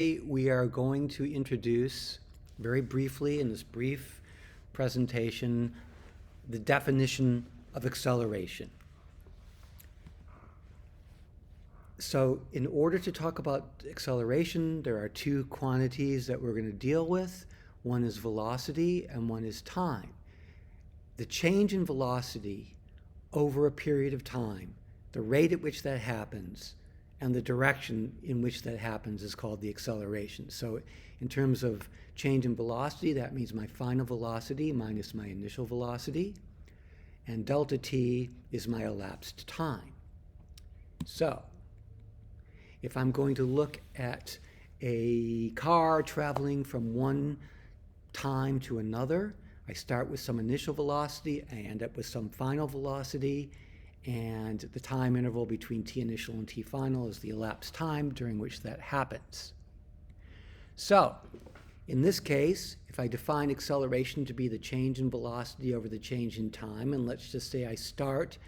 We are going to introduce very briefly in this brief presentation the definition of acceleration. So in order to talk about acceleration, there are two quantities that we're going to deal with. One is velocity and one is time. The change in velocity over a period of time, the rate at which that happens, and the direction in which that happens is called the acceleration. So in terms of change in velocity, that means my final velocity minus my initial velocity, and delta t is my elapsed time. So if I'm going to look at a car traveling from one time to another, I start with some initial velocity, I end up with some final velocity, and the time interval between t initial and t final is the elapsed time during which that happens. So in this case, if I define acceleration to be the change in velocity over the change in time, and let's just say I start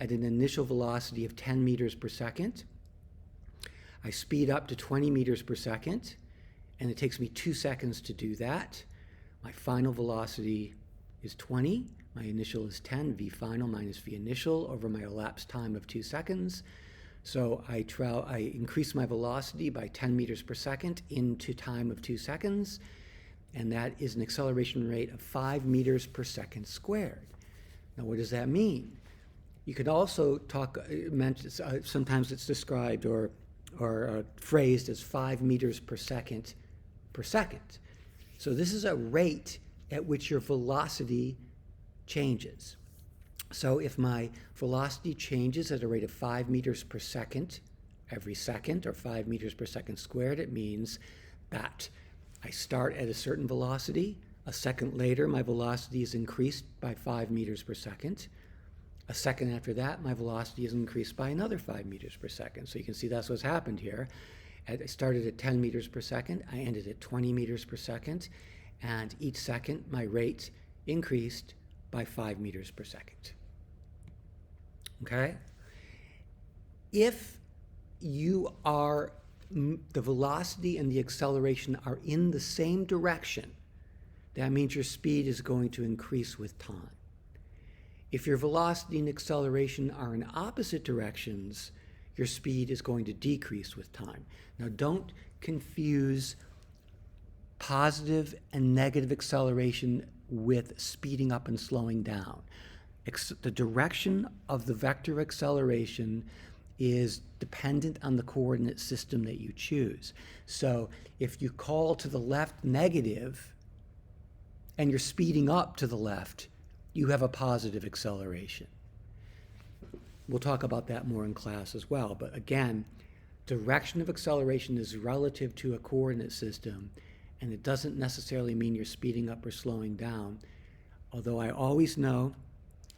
at an initial velocity of 10 meters per second, I speed up to 20 meters per second, and it takes me 2 seconds to do that. My final velocity is 20. My initial is 10, v final minus v initial over my elapsed time of 2 seconds. So I increase my velocity by 10 meters per second into time of 2 seconds, and that is an acceleration rate of 5 meters per second squared. Now what does that mean? You could also sometimes it's described or phrased as 5 meters per second per second. So this is a rate at which your velocity changes. So if my velocity changes at a rate of 5 meters per second every second, or 5 meters per second squared, it means that I start at a certain velocity. A second later, my velocity is increased by 5 meters per second. A second after that, my velocity is increased by another 5 meters per second. So you can see that's what's happened here. I started at 10 meters per second, I ended at 20 meters per second, and each second my rate increased by 5 meters per second. Okay? If the velocity and the acceleration are in the same direction, that means your speed is going to increase with time. If your velocity and acceleration are in opposite directions, your speed is going to decrease with time. Now don't confuse positive and negative acceleration with speeding up and slowing down. The direction of the vector acceleration is dependent on the coordinate system that you choose. So if you call to the left negative and you're speeding up to the left, you have a positive acceleration. We'll talk about that more in class as well. But again, direction of acceleration is relative to a coordinate system, and it doesn't necessarily mean you're speeding up or slowing down. Although I always know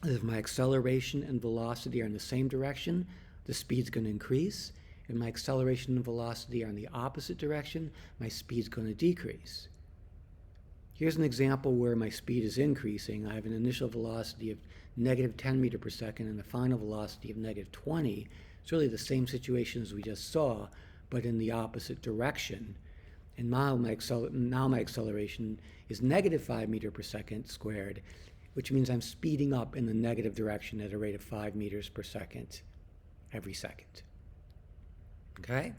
that if my acceleration and velocity are in the same direction, the speed's going to increase. If my acceleration and velocity are in the opposite direction, my speed's going to decrease. Here's an example where my speed is increasing. I have an initial velocity of negative 10 meters per second and a final velocity of negative 20. It's really the same situation as we just saw, but in the opposite direction. And now my acceleration is negative 5 meters per second squared, which means I'm speeding up in the negative direction at a rate of 5 meters per second every second. Okay?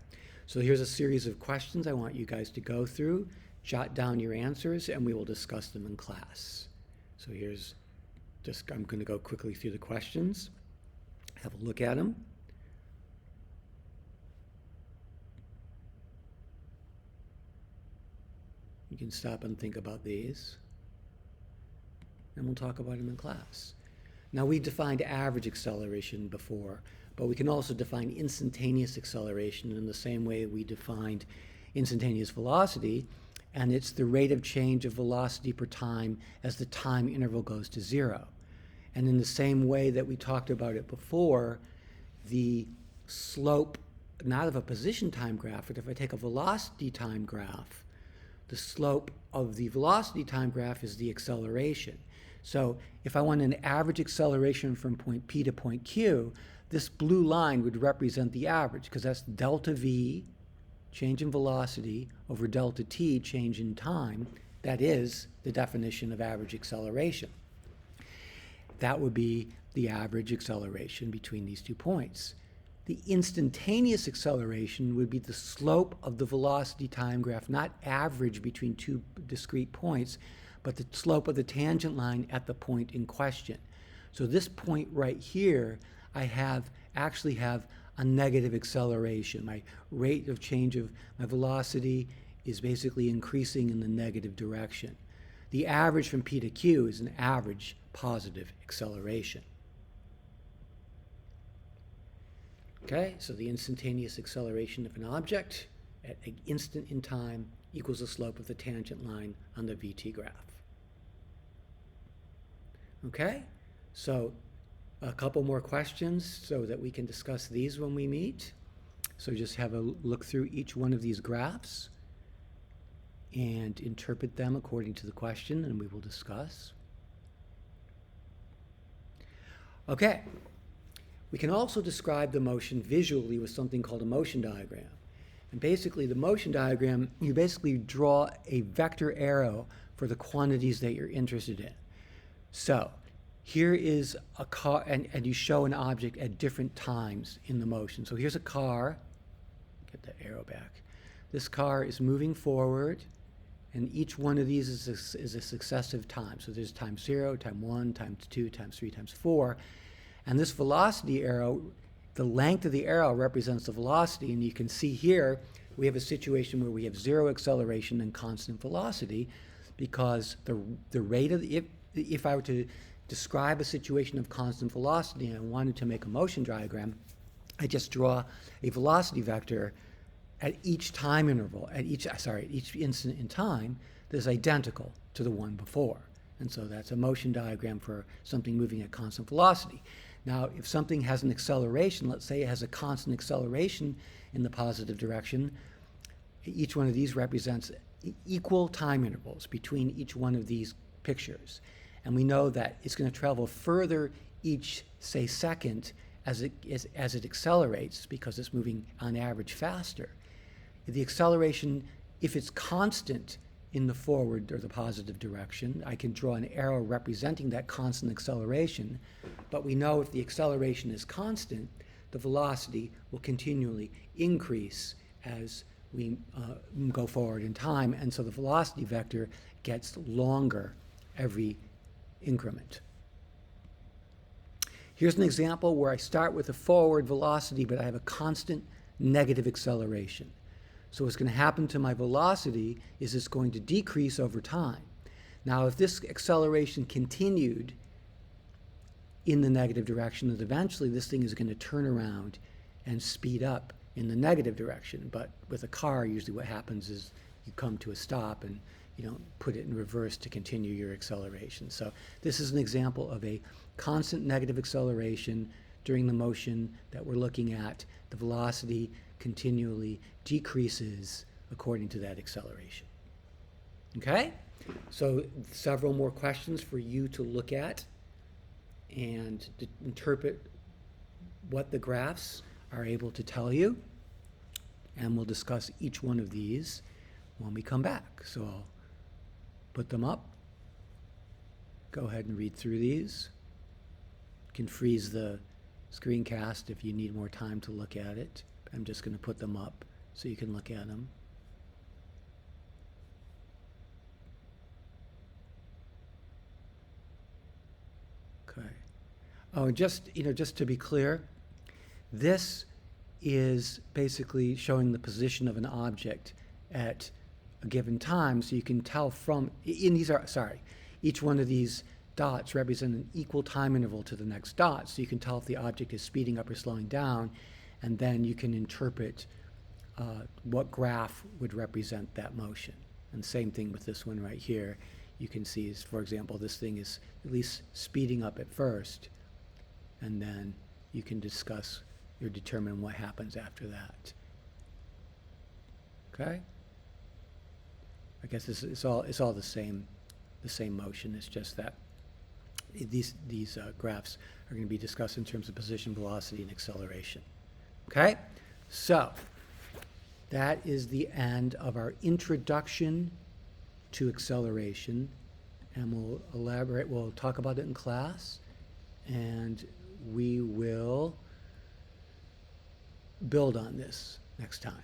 So here's a series of questions I want you guys to go through. Jot down your answers, and we will discuss them in class. So I'm going to go quickly through the questions. Have a look at them. You can stop and think about these, and we'll talk about them in class. Now, we defined average acceleration before, but we can also define instantaneous acceleration in the same way we defined instantaneous velocity, and it's the rate of change of velocity per time as the time interval goes to 0. And in the same way that we talked about it before, the slope, not of a position time graph, but if I take a velocity time graph, the slope of the velocity time graph is the acceleration. So if I want an average acceleration from point P to point Q, this blue line would represent the average, because that's delta V change in velocity, over delta t, change in time. That is the definition of average acceleration. That would be the average acceleration between these 2 points. The instantaneous acceleration would be the slope of the velocity time graph, not average between 2 discrete points, but the slope of the tangent line at the point in question. So this point right here, I actually have a negative acceleration. My rate of change of my velocity is basically increasing in the negative direction. The average from P to Q is an average positive acceleration. Okay, so the instantaneous acceleration of an object at an instant in time equals the slope of the tangent line on the VT graph. Okay, so a couple more questions so that we can discuss these when we meet. So just have a look through each one of these graphs and interpret them according to the question, and we will discuss. Okay, we can also describe the motion visually with something called a motion diagram. And basically, the motion diagram, you basically draw a vector arrow for the quantities that you're interested in. So here is a car, and you show an object at different times in the motion. So here's a car. Get that arrow back. This car is moving forward, and each one of these is a successive time. So there's time 0, time 1, time 2, times 3, times 4. And this velocity arrow, the length of the arrow represents the velocity, and you can see here we have a situation where we have 0 acceleration and constant velocity, because the rate of if I were to describe a situation of constant velocity and I wanted to make a motion diagram, I just draw a velocity vector at each time interval, at each instant in time that is identical to the one before. And so that's a motion diagram for something moving at constant velocity. Now, if something has an acceleration, let's say it has a constant acceleration in the positive direction, each one of these represents equal time intervals between each one of these pictures. And we know that it's going to travel further each, say, second as it accelerates, because it's moving on average faster. The acceleration, if it's constant in the forward or the positive direction, I can draw an arrow representing that constant acceleration. But we know if the acceleration is constant, the velocity will continually increase as we go forward in time. And so the velocity vector gets longer every increment. Here's an example where I start with a forward velocity, but I have a constant negative acceleration. So what's going to happen to my velocity is it's going to decrease over time. Now, if this acceleration continued in the negative direction, then eventually this thing is going to turn around and speed up in the negative direction. But with a car, usually what happens is you come to a stop and you don't put it in reverse to continue your acceleration. So this is an example of a constant negative acceleration during the motion that we're looking at. The velocity continually decreases according to that acceleration. Okay? So several more questions for you to look at and to interpret what the graphs are able to tell you. And we'll discuss each one of these when we come back. So I'll put them up. Go ahead and read through these. You can freeze the screencast if you need more time to look at it. I'm just going to put them up so you can look at them. Okay. Oh, just to be clear, this is basically showing the position of an object at a given time, so you can tell from, each one of these dots represent an equal time interval to the next dot, so you can tell if the object is speeding up or slowing down, and then you can interpret what graph would represent that motion. And same thing with this one right here. You can see, is, for example, this thing is at least speeding up at first, and then you can discuss or determine what happens after that. Okay? I guess it's all the same motion. It's just that these graphs are going to be discussed in terms of position, velocity, and acceleration. Okay? So That is the end of our introduction to acceleration, and we'll elaborate, we'll talk about it in class, and we will build on this next time.